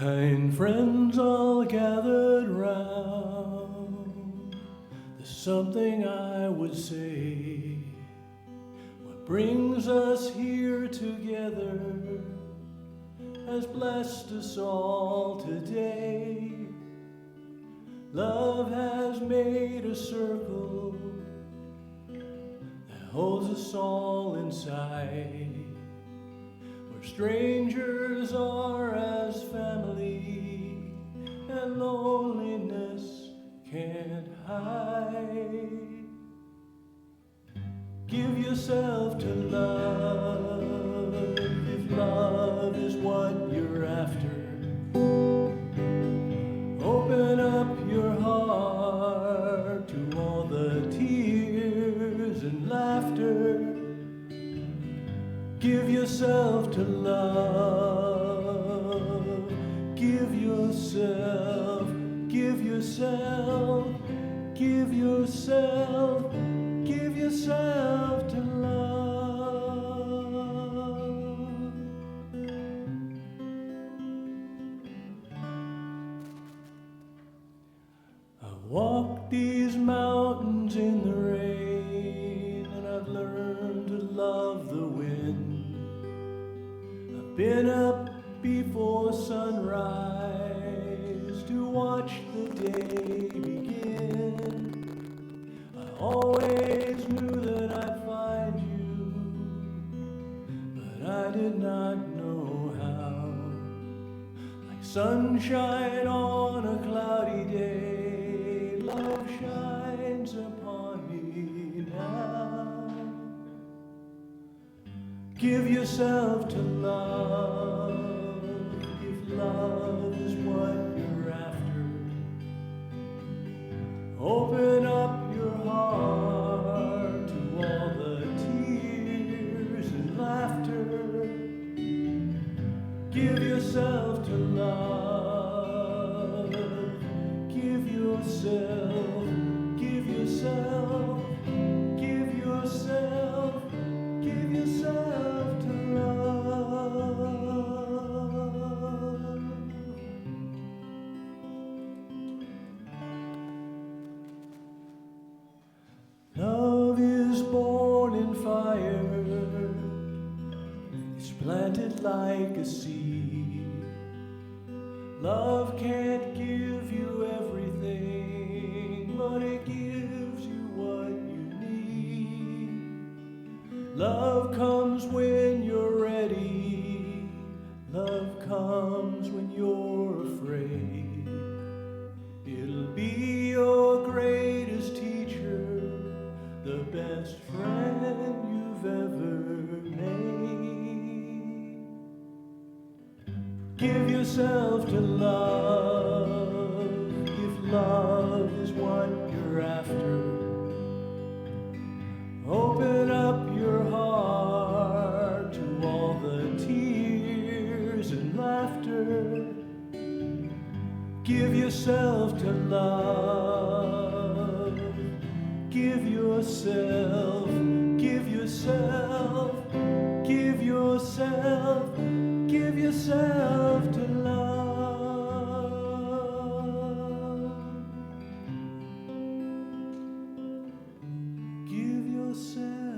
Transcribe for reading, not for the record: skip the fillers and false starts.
Kind friends all gathered round, there's something I would say. What brings us here together has blessed us all today. Love has made a circle that holds us all inside, where strangers are as family and loneliness can't hide. Give yourself to love if love is what you're after. Open up your heart to all the tears and laughter. Give yourself to love. Give yourself, give yourself, give yourself, give yourself to love. I walked these mountains in the rain, and I've learned to love the wind. I've been up before sunrise to watch the day begin. I always knew that I'd find you, but I did not know how. Like sunshine on a cloudy day, love shines upon me now. Give yourself to love if love is what you're after. Open up your heart to all the tears and laughter. Give yourself to love. Give yourself, give yourself, give yourself, give yourself to love. Love is born in fire, it's planted like a seed. Love can't give you everything, but it gives you what you need. Love comes when you're ready, love comes when you're afraid. It'll be your greatest teacher, the best friend you've ever made. Give yourself to love if love is what you're after. Open up your heart to all the tears and laughter. Give yourself to love. Give yourself, give yourself, give yourself, give yourself to love. Give yourself.